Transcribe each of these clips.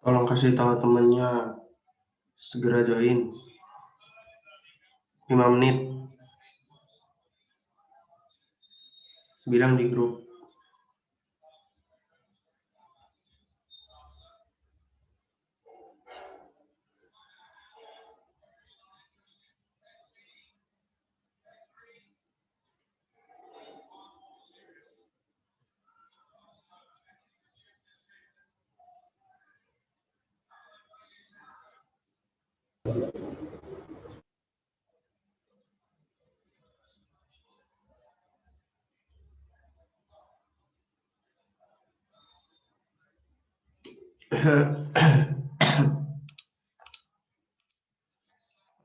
Tolong kasih tahu temennya segera join 5 menit. Bilang di grup.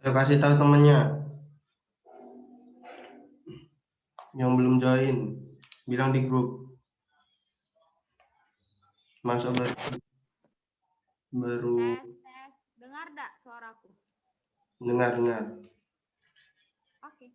Ayo kasih tahu temennya yang belum join, bilang di grup. Masuk baru Tes. Dengar enggak suaraku? dengar. Oke.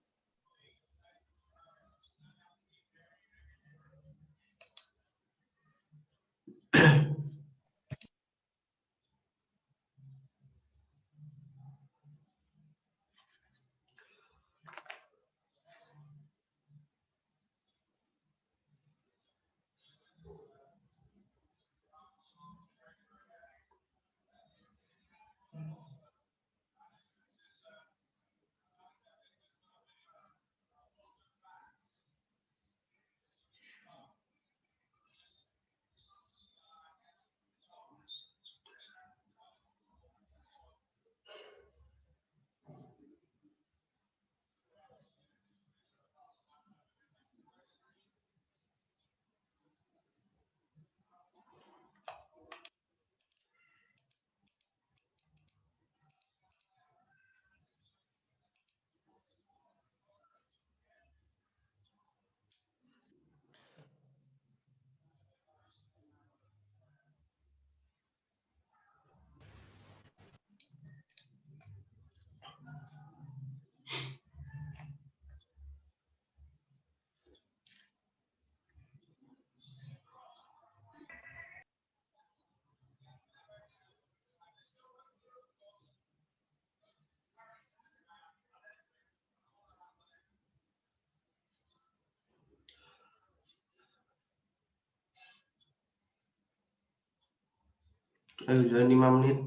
Ayo join 5 menit.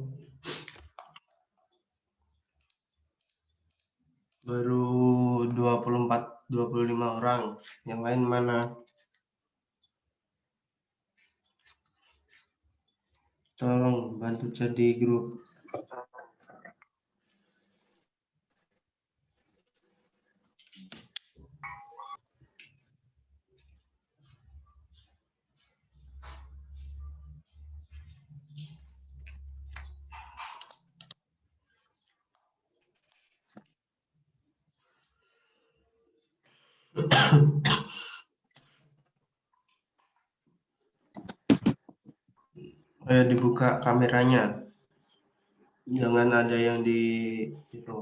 Baru 25 orang. Yang lain mana? Tolong bantu chat di grup. Ayo dibuka kameranya. Jangan ada yang di itu.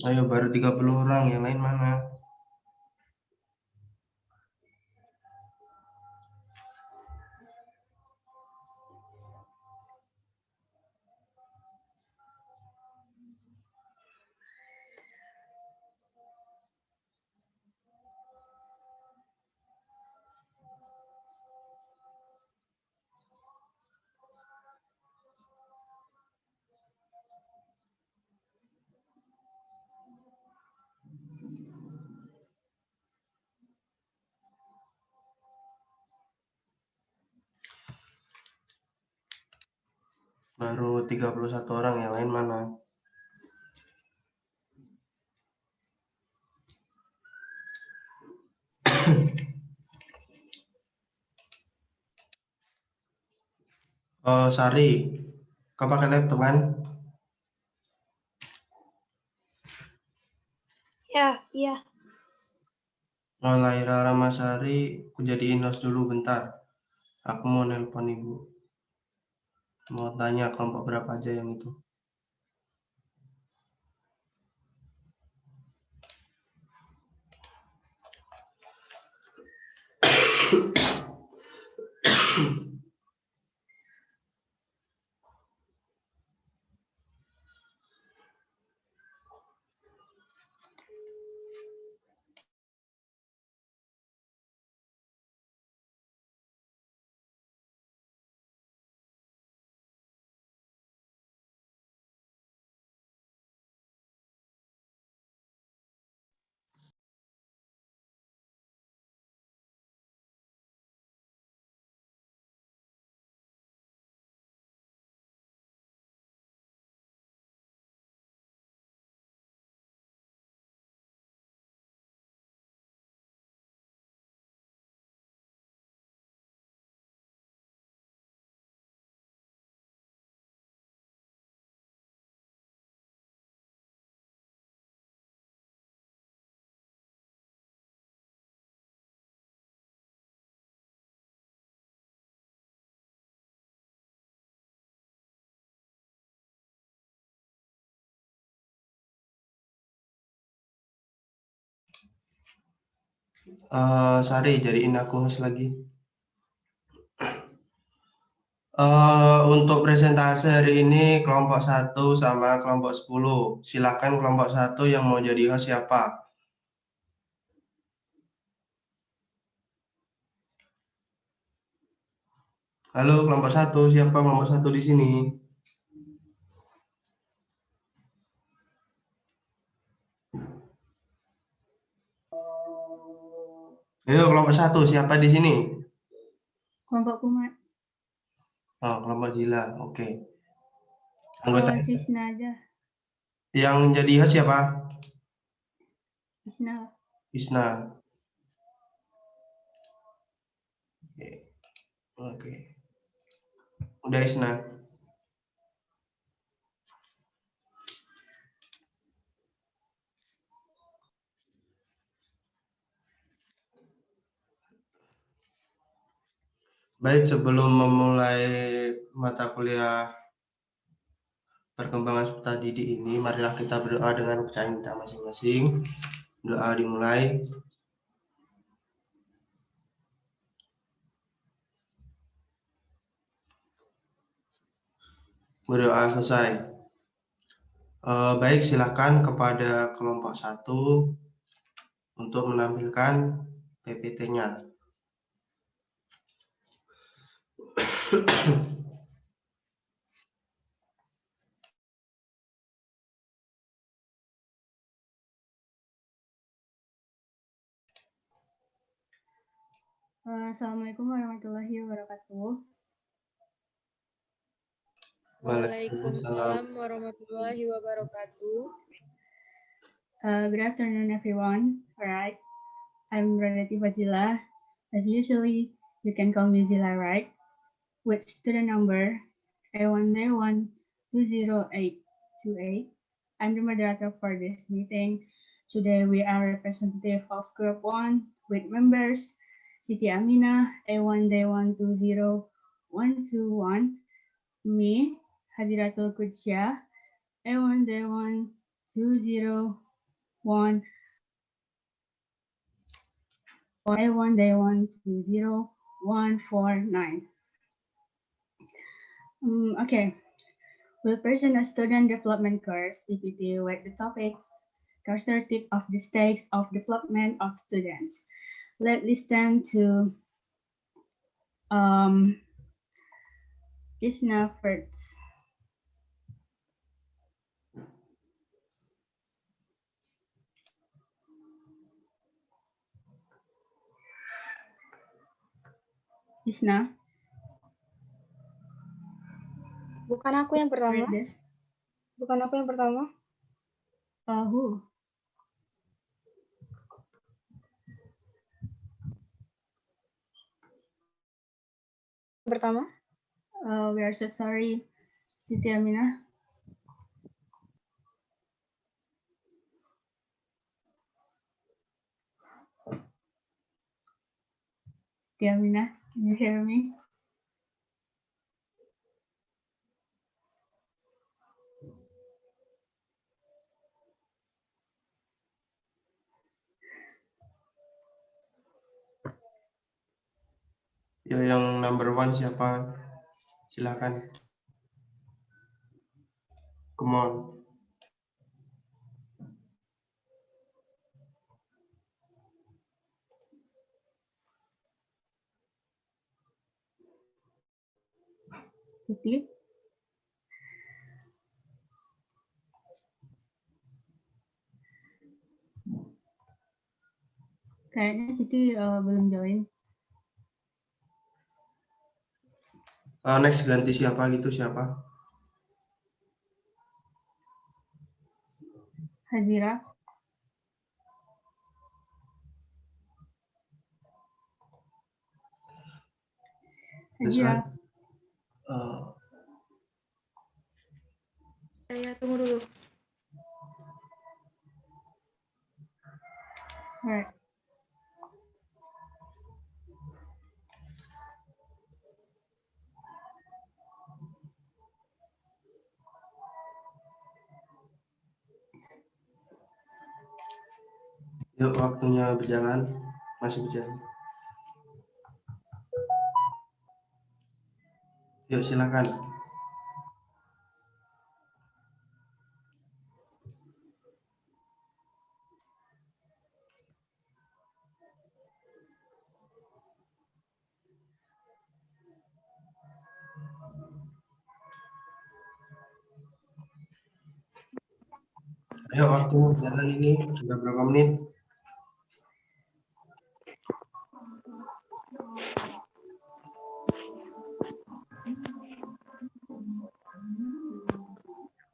Ayo, baru 30 orang, yang lain mana? Baru 31 orang, yang lain mana? Oh, Sari, kau pakai laptop kan? Ya, iya. Oh, Laira Ramasari, aku jadiin host dulu bentar. Aku mau nelpon ibu. Mau tanya kelompok berapa aja yang itu. Sari, jadiin aku host lagi. Untuk presentasi hari ini kelompok 1 sama kelompok 10. Silakan kelompok 1 yang mau jadi host siapa? Halo kelompok 1, siapa kelompok 1 di sini? Ayo kelompok 1, siapa di sini? Kelompokku, Mak. Oh, kelompok Jila, oke. Anggota Anggota Sisna aja. yang jadi host siapa? Sisna. Isna. Oke. Udah Isna. Baik, sebelum memulai mata kuliah perkembangan peserta didik ini, marilah kita berdoa dengan kepercayaan kita masing-masing. Doa dimulai. Berdoa selesai. Baik, silakan kepada kelompok 1 untuk menampilkan PPT-nya. Assalamualaikum warahmatullahi wabarakatuh. Waalaikumsalam warahmatullahi wabarakatuh. Good afternoon, everyone. Alright, I'm Radati Fajila. As usually, you can call me Zila, right? With student number A1A1208828. I'm the moderator for this meeting. Today, we are representative of Group 1 with members Siti Amina A1D12021, me, Hadiratul Kudsya A1D12022, 1, Y1 day 1 to 0, 1, 4, 9. Okay, we'll present a student development course, PPT, with the topic characteristic of the stage of development of students. Let's listen to Isna first. Isna, Bukan aku yang pertama. read this. Bukan aku yang pertama. Who? Pertama. We are so sorry, Siti Aminah. Siti Aminah, can you hear me? Ya, yang number 1 siapa? Silakan. Come on. Siti. Kayaknya Siti belum join. Next ganti siapa gitu, siapa? Hazira. Hazira. Saya tunggu dulu. Alright. Yuk, waktunya berjalan. Masih berjalan. Yuk, silakan. Ayo, waktu jalan ini sudah berapa menit?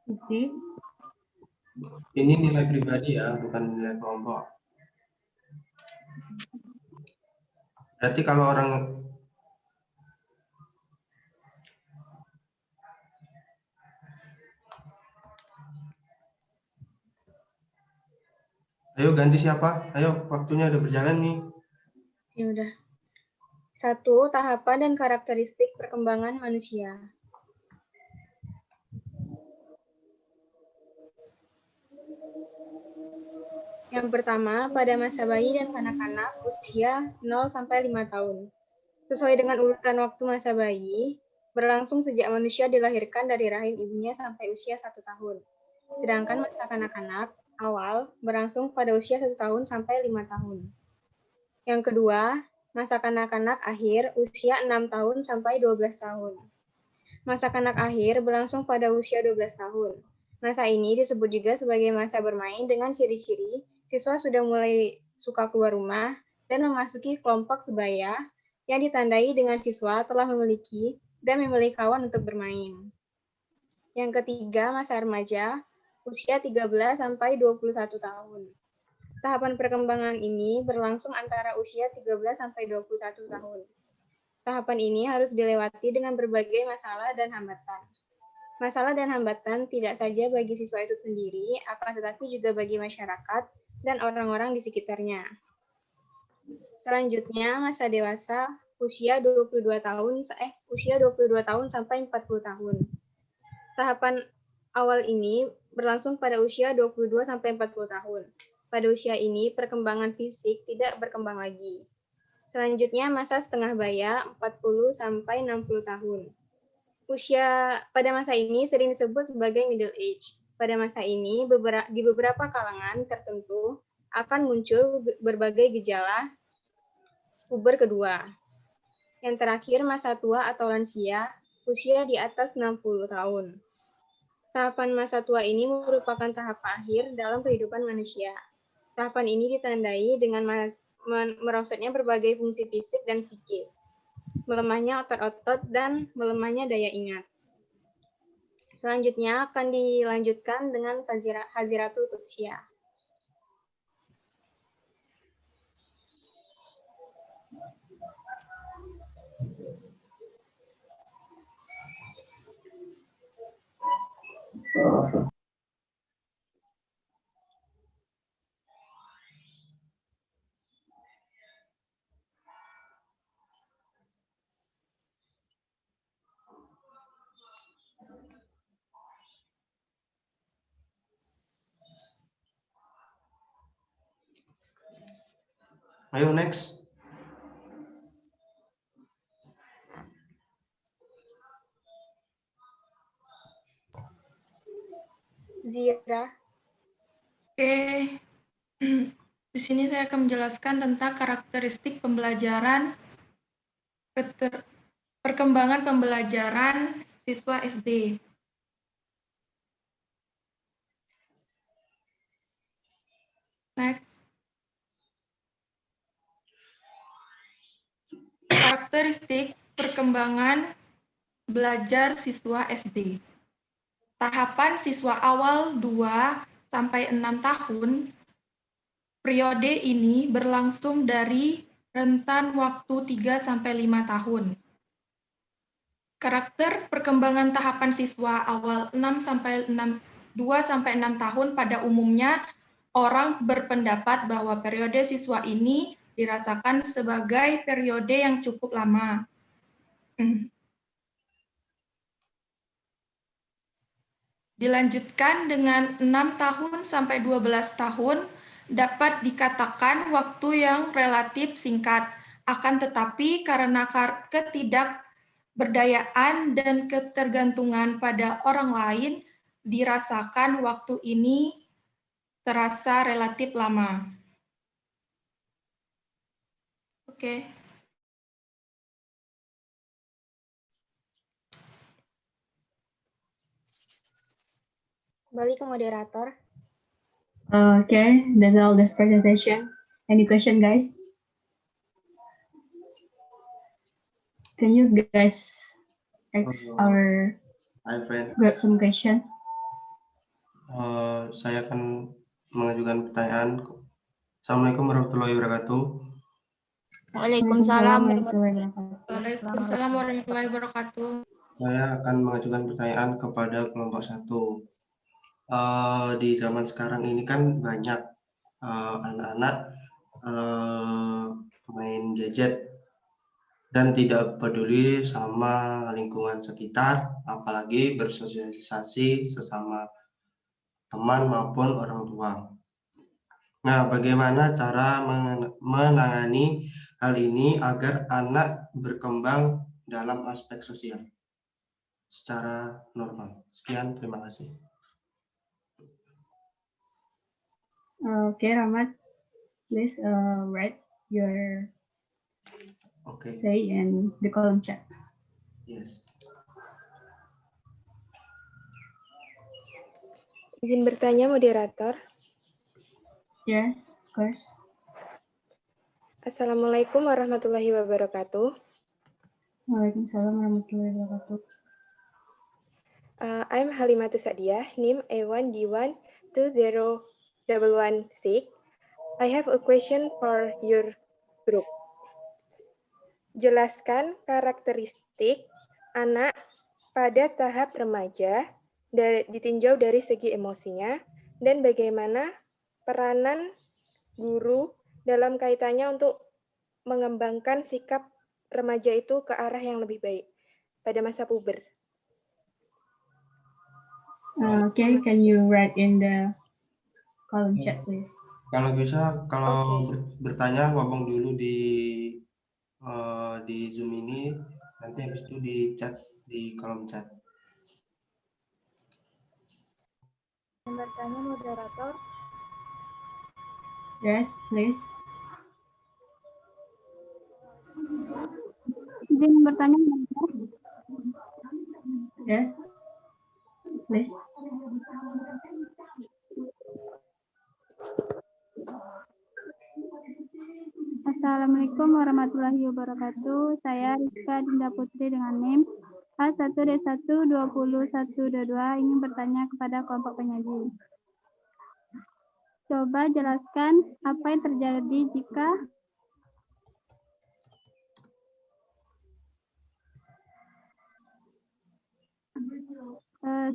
Siti. Ini nilai pribadi ya, bukan nilai kelompok. Berarti kalau orang Ayo ganti siapa? Ayo, waktunya udah berjalan nih. Ya udah. 1. Tahapan dan karakteristik perkembangan manusia. Yang pertama, pada masa bayi dan kanak-kanak usia 0 sampai 5 tahun. Sesuai dengan urutan waktu masa bayi, berlangsung sejak manusia dilahirkan dari rahim ibunya sampai usia 1 tahun. Sedangkan masa kanak-kanak awal berlangsung pada usia 1 tahun sampai 5 tahun. Yang kedua, masa kanak-kanak akhir usia 6 tahun sampai 12 tahun. Masa kanak akhir berlangsung pada usia 12 tahun. Masa ini disebut juga sebagai masa bermain dengan ciri-ciri siswa sudah mulai suka keluar rumah dan memasuki kelompok sebaya yang ditandai dengan siswa telah memiliki dan memilih kawan untuk bermain. Yang ketiga, masa remaja, usia 13 sampai 21 tahun. Tahapan perkembangan ini berlangsung antara usia 13 sampai 21 tahun. Tahapan ini harus dilewati dengan berbagai masalah dan hambatan. Masalah dan hambatan tidak saja bagi siswa itu sendiri, akan tetapi juga bagi masyarakat dan orang-orang di sekitarnya. Selanjutnya, masa dewasa usia 22 tahun sampai 40 tahun. Tahapan awal ini berlangsung pada usia 22 sampai 40 tahun. Pada usia ini, perkembangan fisik tidak berkembang lagi. Selanjutnya, masa setengah baya 40-60 tahun. Usia pada masa ini sering disebut sebagai middle age. Pada masa ini, di beberapa kalangan tertentu akan muncul berbagai gejala puber kedua. Yang terakhir, masa tua atau lansia, usia di atas 60 tahun. Tahapan masa tua ini merupakan tahap akhir dalam kehidupan manusia. Tahapan ini ditandai dengan merosotnya berbagai fungsi fisik dan psikis, melemahnya otot-otot, dan melemahnya daya ingat. Selanjutnya akan dilanjutkan dengan Haziratul Qudsiah. Ayo next. Zira. Oke. Di sini saya akan menjelaskan tentang karakteristik pembelajaran, perkembangan pembelajaran siswa SD. Next. Karakteristik perkembangan belajar siswa SD. Tahapan siswa awal 2-6 tahun. Periode ini berlangsung dari rentan waktu 3-5 tahun. Karakter perkembangan tahapan siswa awal 2-6 tahun pada umumnya orang berpendapat bahwa periode siswa ini dirasakan sebagai periode yang cukup lama. Dilanjutkan dengan 6 tahun sampai 12 tahun dapat dikatakan waktu yang relatif singkat. Akan tetapi karena ketidakberdayaan dan ketergantungan pada orang lain, dirasakan waktu ini terasa relatif lama. Oke. Kembali ke moderator. Okay, that's all this presentation. Any question, guys? Can you guys ask our Hi friend. grab some question? Saya akan mengajukan pertanyaan. Assalamualaikum warahmatullahi wabarakatuh. Waalaikumsalam Waalaikumsalam warahmatullahi wabarakatuh. Saya akan mengajukan pertanyaan kepada kelompok 1. Di zaman sekarang ini kan banyak anak-anak main gadget dan tidak peduli sama lingkungan sekitar, apalagi bersosialisasi sesama teman maupun orang tua. Nah, bagaimana cara menangani hal ini agar anak berkembang dalam aspek sosial secara normal? Sekian, terima kasih. Okay, Rahmat, please write your say in the column chat. Yes. Izin bertanya, moderator. Yes, of course. Assalamualaikum warahmatullahi wabarakatuh. Waalaikumsalam warahmatullahi wabarakatuh. I'm Halimatus Sadiah, NIM A1D1201116. I have a question for your group. Jelaskan karakteristik anak pada tahap remaja ditinjau dari segi emosinya dan bagaimana peranan guru dalam kaitannya untuk mengembangkan sikap remaja itu ke arah yang lebih baik pada masa puber. Okay, can you write in the column chat, please? Kalau bisa, kalau Oke. bertanya ngomong dulu di Zoom ini, nanti habis itu di chat di kolom chat. Yang bertanya moderator. Yes, please. Izin bertanya. Yes, please. Assalamualaikum warahmatullahi wabarakatuh. Saya Rizka Dinda Putri dengan NIM A1D1202122 ingin bertanya kepada kelompok penyaji. Coba jelaskan apa yang terjadi jika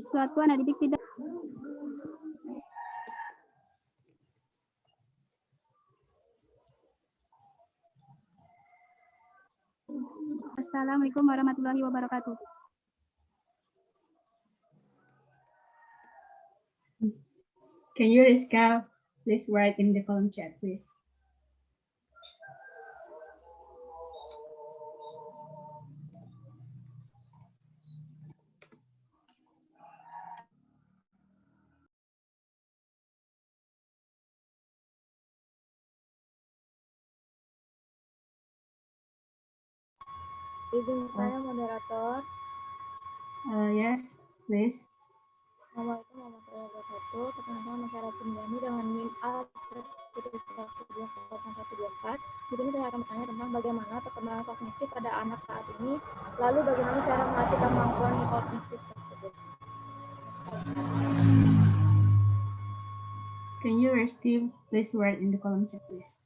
suatu anak didik tidak Assalamualaikum warahmatullahi wabarakatuh. Can you, Rizka, please write in the column chat, please? Izin bertanya moderator. Yes, please. Assalamualaikum warahmatullahi wabarakatuh. Perkenalkan nama saya Rasul Mujani dengan NIM A1D1202124. Di sini saya akan bertanya tentang bagaimana perkembangan kognitif pada anak saat ini, lalu bagaimana cara melatih kemampuan kognitif tersebut. Can you, Steve, please write in the column chat, please?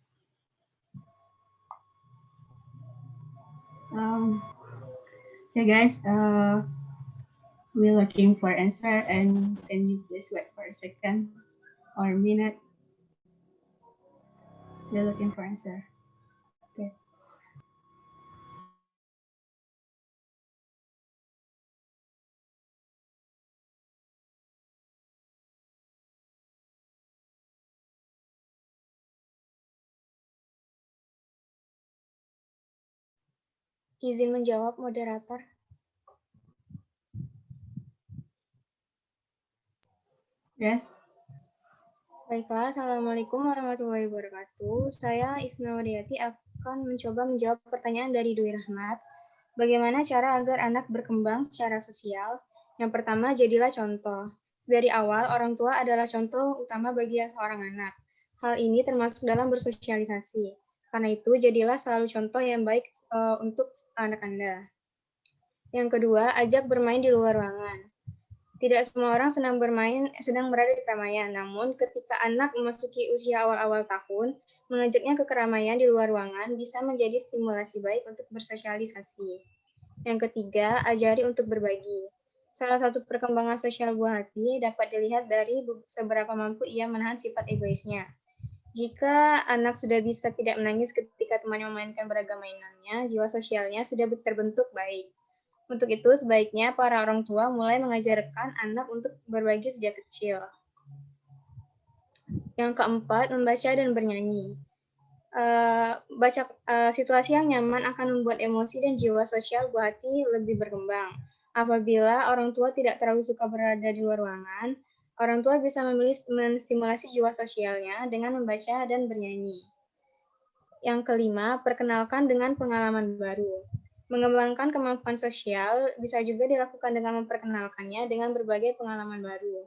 Okay, guys. We're looking for answer, and can you please wait for a second or a minute? We're looking for answer. Okay. Izin menjawab moderator. Yes. Baiklah, Assalamualaikum warahmatullahi wabarakatuh. Saya Isna Wadiati akan mencoba menjawab pertanyaan dari Dwi Rahmat. Bagaimana cara agar anak berkembang secara sosial? Yang pertama, jadilah contoh. Dari awal, orang tua adalah contoh utama bagi seorang anak. Hal ini termasuk dalam bersosialisasi. Karena itu, jadilah selalu contoh yang baik untuk anak Anda. Yang kedua, ajak bermain di luar ruangan. Tidak semua orang sedang berada di keramaian. Namun, ketika anak memasuki usia awal-awal tahun, mengajaknya ke keramaian di luar ruangan bisa menjadi stimulasi baik untuk bersosialisasi. Yang ketiga, ajari untuk berbagi. Salah satu perkembangan sosial buah hati dapat dilihat dari seberapa mampu ia menahan sifat egoisnya. Jika anak sudah bisa tidak menangis ketika temannya memainkan beragam mainannya, jiwa sosialnya sudah terbentuk baik. Untuk itu, sebaiknya para orang tua mulai mengajarkan anak untuk berbagi sejak kecil. Yang keempat, membaca dan bernyanyi. Situasi yang nyaman akan membuat emosi dan jiwa sosial buah hati lebih berkembang. Apabila orang tua tidak terlalu suka berada di luar ruangan, orang tua bisa memilih menstimulasi jiwa sosialnya dengan membaca dan bernyanyi. Yang kelima, perkenalkan dengan pengalaman baru. Mengembangkan kemampuan sosial bisa juga dilakukan dengan memperkenalkannya dengan berbagai pengalaman baru.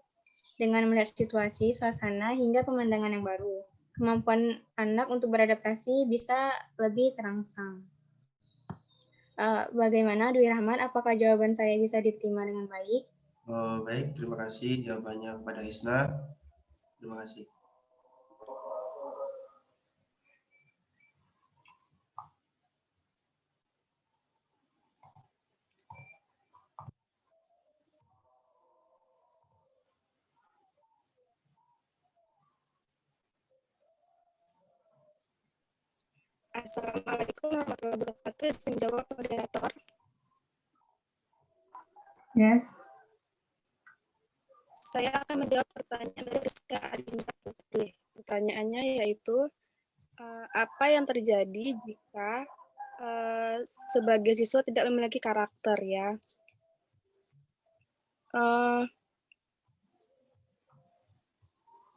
Dengan melihat situasi, suasana, hingga pemandangan yang baru. Kemampuan anak untuk beradaptasi bisa lebih terangsang. Bagaimana Dwi Rahmat, apakah jawaban saya bisa diterima dengan baik? Baik, terima kasih jawabannya kepada Isna. Terima kasih. Assalamualaikum warahmatullahi wabarakatuh. Izin jawab moderator. Yes. Saya akan menjawab pertanyaan dari Rizka Adinda Putri pertanyaannya yaitu apa yang terjadi jika sebagai siswa tidak memiliki karakter ya?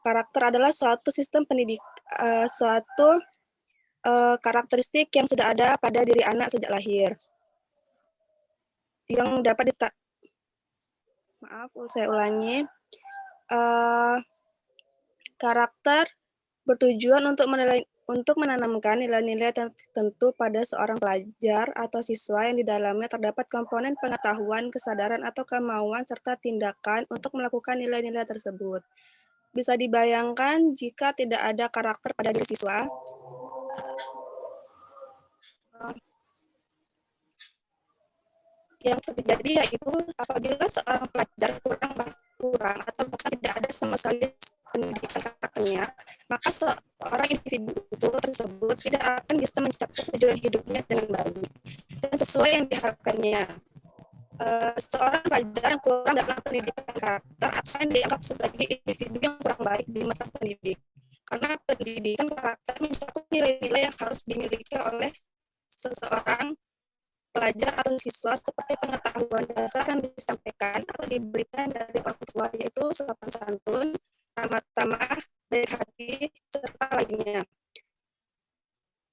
Karakter adalah suatu sistem karakteristik yang sudah ada pada diri anak sejak lahir. Yang dapat saya ulangi. Karakter bertujuan untuk menanamkan nilai-nilai tertentu pada seorang pelajar atau siswa yang di dalamnya terdapat komponen pengetahuan, kesadaran, atau kemauan, serta tindakan untuk melakukan nilai-nilai tersebut. Bisa dibayangkan jika tidak ada karakter pada diri siswa, yang terjadi yaitu apabila seorang pelajar kurang atau bahkan tidak ada sama sekali pendidikan karakternya, maka seorang individu tersebut tidak akan bisa mencapai tujuan hidupnya dengan baik dan sesuai yang diharapkannya. Seorang pelajar yang kurang dalam pendidikan karakter akan dianggap sebagai individu yang kurang baik di mata pendidik, karena pendidikan karakter mencakup nilai-nilai yang harus dimiliki oleh seseorang pelajar atau siswa seperti pengetahuan dasar yang disampaikan atau diberikan dari orang tua, yaitu sopan santun, ramah tamah, baik hati, serta lainnya.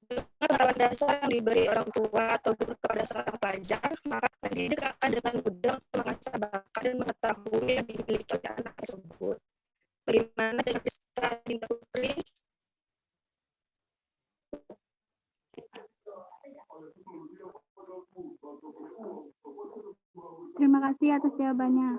Dengan pengetahuan dasar yang diberi orang tua atau guru kepada seorang pelajar, maka pendidik akan dengan mudah mengasah bakat dan mengetahui yang dimiliki oleh anak tersebut. Bagaimana dengan Rizka Dinda Putri? Terima kasih atas jawabannya.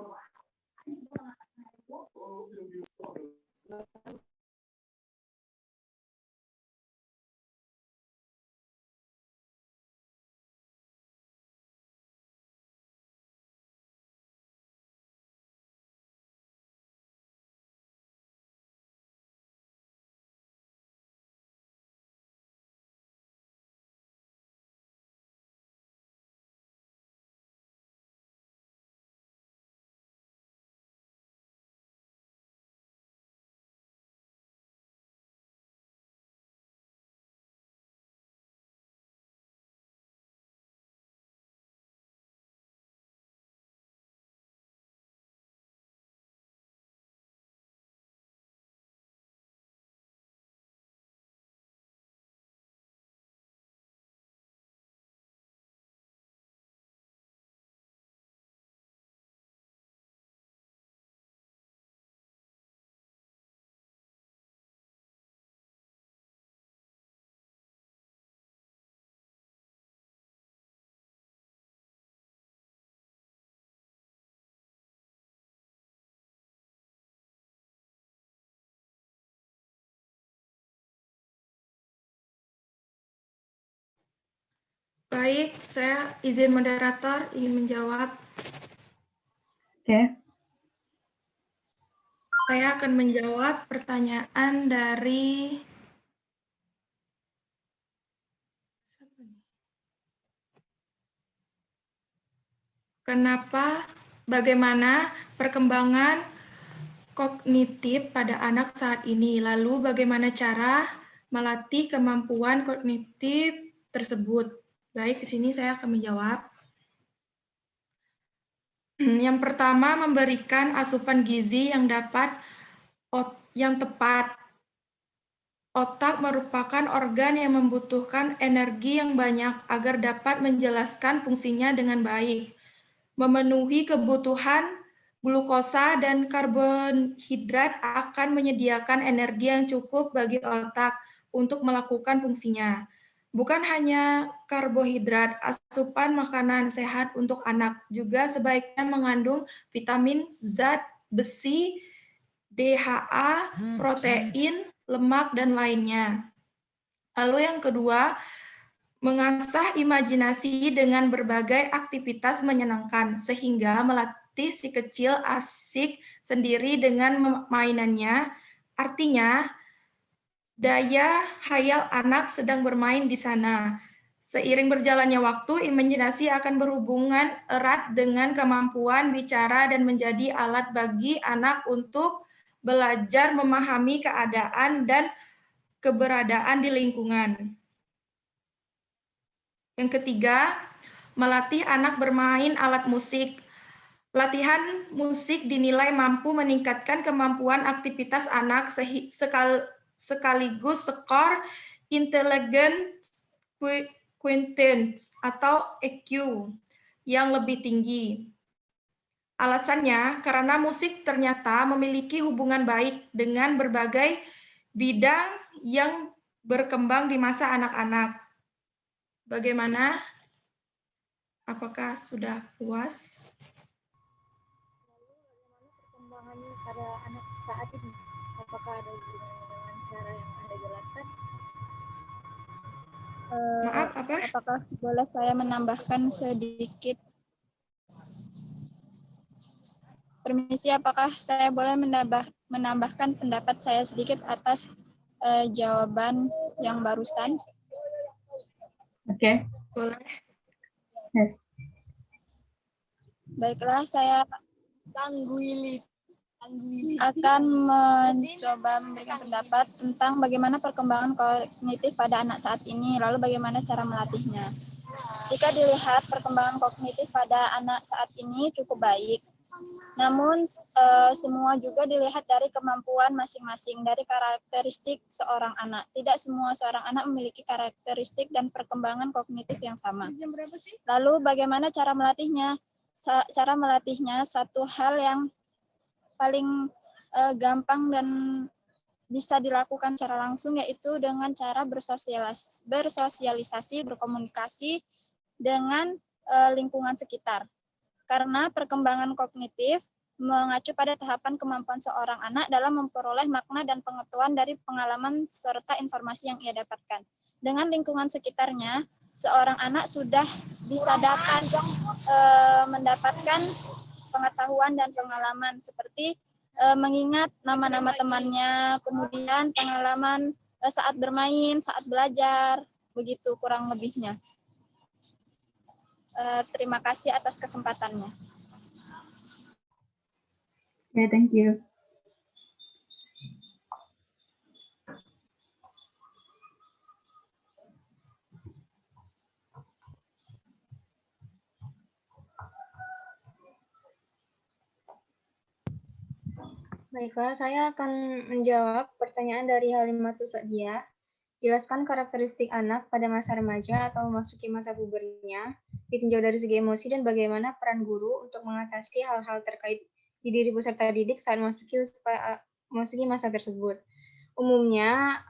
Baik, saya izin moderator ingin menjawab. Oke. Saya akan menjawab pertanyaan dari bagaimana perkembangan kognitif pada anak saat ini, lalu bagaimana cara melatih kemampuan kognitif tersebut. Baik, di sini saya akan menjawab. Yang pertama, memberikan asupan gizi yang tepat. Otak merupakan organ yang membutuhkan energi yang banyak agar dapat menjelaskan fungsinya dengan baik. Memenuhi kebutuhan glukosa dan karbohidrat akan menyediakan energi yang cukup bagi otak untuk melakukan fungsinya. Bukan hanya karbohidrat, asupan makanan sehat untuk anak juga sebaiknya mengandung vitamin, zat, besi, DHA, protein, lemak, dan lainnya. Lalu yang kedua, mengasah imajinasi dengan berbagai aktivitas menyenangkan, sehingga melatih si kecil asik sendiri dengan mainannya. Artinya, daya hayal anak sedang bermain di sana. Seiring berjalannya waktu, imajinasi akan berhubungan erat dengan kemampuan bicara dan menjadi alat bagi anak untuk belajar memahami keadaan dan keberadaan di lingkungan. Yang ketiga, melatih anak bermain alat musik. Latihan musik dinilai mampu meningkatkan kemampuan aktivitas anak sekaligus skor intelligence quotient atau EQ yang lebih tinggi. Alasannya karena musik ternyata memiliki hubungan baik dengan berbagai bidang yang berkembang di masa anak-anak. Bagaimana? Apakah sudah puas? Perkembangan pada anak saat ini, apakah ada hubungannya dengan cara yang Anda jelaskan? Maaf, apa? Apakah boleh saya menambahkan sedikit? Permisi, apakah saya boleh menambahkan pendapat saya sedikit atas jawaban yang barusan? Okay. Boleh. Yes. Baiklah, saya akan mencoba memberikan pendapat tentang bagaimana perkembangan kognitif pada anak saat ini, lalu bagaimana cara melatihnya. Jika dilihat perkembangan kognitif pada anak saat ini cukup baik, namun semua juga dilihat dari kemampuan masing-masing, dari karakteristik seorang anak. Tidak semua seorang anak memiliki karakteristik dan perkembangan kognitif yang sama. Lalu bagaimana cara melatihnya? Cara melatihnya satu hal yang paling gampang dan bisa dilakukan secara langsung, yaitu dengan cara bersosialisasi, berkomunikasi dengan lingkungan sekitar. Karena perkembangan kognitif mengacu pada tahapan kemampuan seorang anak dalam memperoleh makna dan pengetahuan dari pengalaman serta informasi yang ia dapatkan. Dengan lingkungan sekitarnya, seorang anak sudah bisa dapat mendapatkan pengetahuan dan pengalaman seperti mengingat nama-nama temannya, kemudian pengalaman saat bermain, saat belajar, begitu kurang lebihnya. Terima kasih atas kesempatannya. Okay, thank you. Baiklah, saya akan menjawab pertanyaan dari Halimatus Sa'diyah. Jelaskan karakteristik anak pada masa remaja atau memasuki masa pubernya, ditinjau dari segi emosi dan bagaimana peran guru untuk mengatasi hal-hal terkait di diri peserta didik saat memasuki masa tersebut. Umumnya,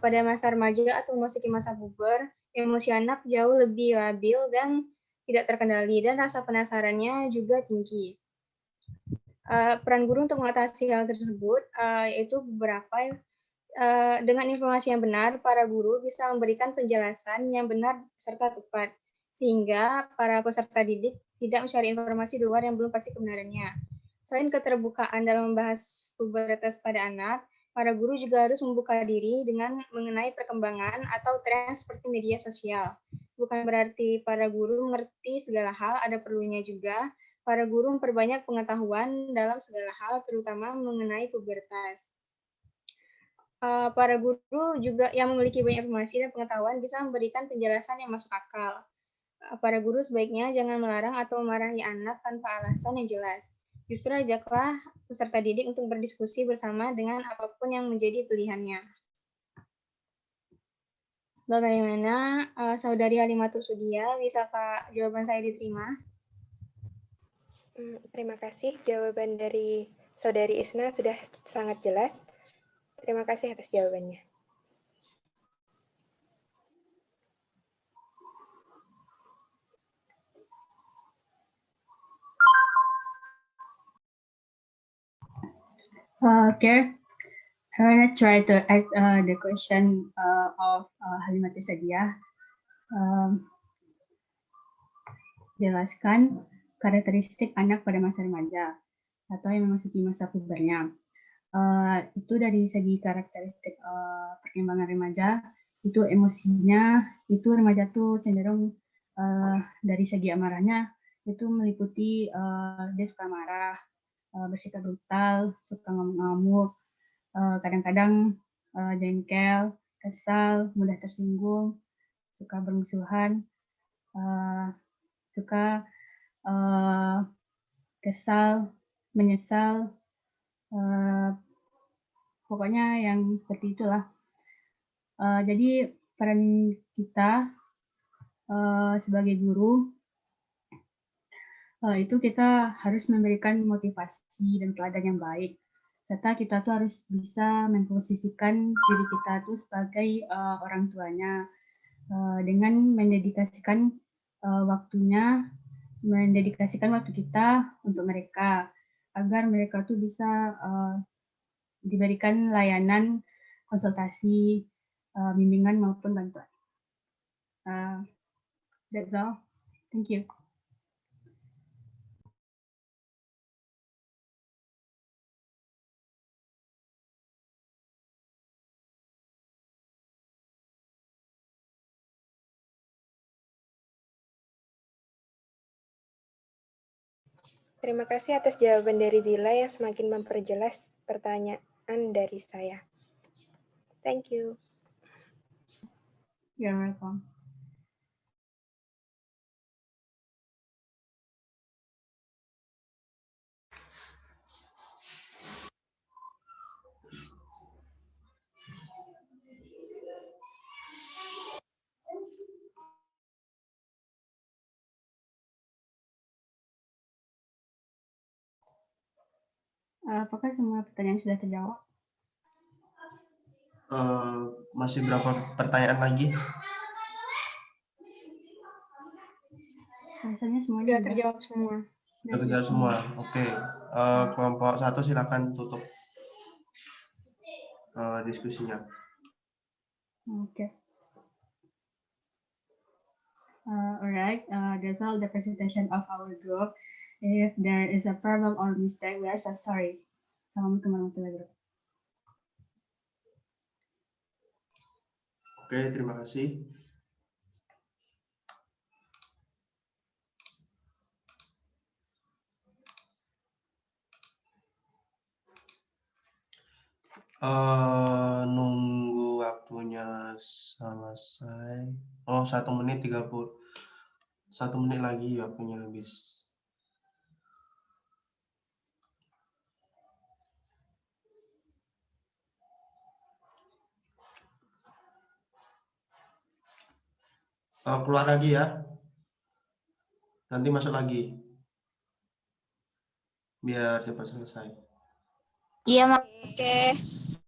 pada masa remaja atau memasuki masa puber, emosi anak jauh lebih labil dan tidak terkendali, dan rasa penasarannya juga tinggi. Peran guru untuk mengatasi hal tersebut yaitu beberapa. Dengan informasi yang benar, para guru bisa memberikan penjelasan yang benar serta tepat, sehingga para peserta didik tidak mencari informasi di luar yang belum pasti kebenarannya. Selain keterbukaan dalam membahas pubertas pada anak, para guru juga harus membuka diri dengan mengenai perkembangan atau tren seperti media sosial. Bukan berarti para guru mengerti segala hal, ada perlunya juga para guru memperbanyak pengetahuan dalam segala hal, terutama mengenai pubertas. Para guru juga yang memiliki banyak informasi dan pengetahuan bisa memberikan penjelasan yang masuk akal. Para guru sebaiknya jangan melarang atau memarahi anak tanpa alasan yang jelas. Justru ajaklah peserta didik untuk berdiskusi bersama dengan apapun yang menjadi pilihannya. Bagaimana, Saudari Halimatus Sa'diyah, bisakah jawaban saya diterima? Terima kasih, jawaban dari Saudari Isna sudah sangat jelas. Terima kasih atas jawabannya. Okay, I'm gonna try to ask the question of Halimatus Sa'diyah. Jelaskan karakteristik anak pada masa remaja atau yang memasuki masa pubernya. Itu dari segi karakteristik perkembangan remaja, itu emosinya, itu remaja tuh cenderung dari segi amarahnya itu meliputi dia suka marah, bersikap brutal, suka ngamuk-ngamuk, kadang-kadang jengkel, kesal, mudah tersinggung, suka bermusuhan, suka kesal, menyesal, pokoknya yang seperti itulah. Jadi peran kita sebagai guru itu kita harus memberikan motivasi dan teladan yang baik, serta kita tuh harus bisa memposisikan diri kita tuh sebagai orang tuanya dengan mendedikasikan waktunya, mendedikasikan waktu kita untuk mereka agar mereka tuh bisa diberikan layanan konsultasi, bimbingan maupun bantuan. That's all. Thank you. Terima kasih atas jawaban dari Dila yang semakin memperjelas pertanyaan dari saya. Thank you. You're welcome. Apakah semua pertanyaan sudah terjawab? Masih berapa pertanyaan lagi? Rasanya semuanya Sudah udah terjawab semua. Sudah terjawab semua. Oke. Kelompok 1 silakan tutup diskusinya. Okay. Alright, that's all the presentation of our group. If there is a problem or mistake, we are so sorry. Assalamualaikum warahmatullahi wabarakatuh. Oke, terima kasih. Nunggu waktunya selesai. Oh, 1 menit 30. 1 menit lagi waktunya habis. Keluar lagi ya. Nanti masuk lagi. Biar cepat selesai. Iya, Mas. Oke.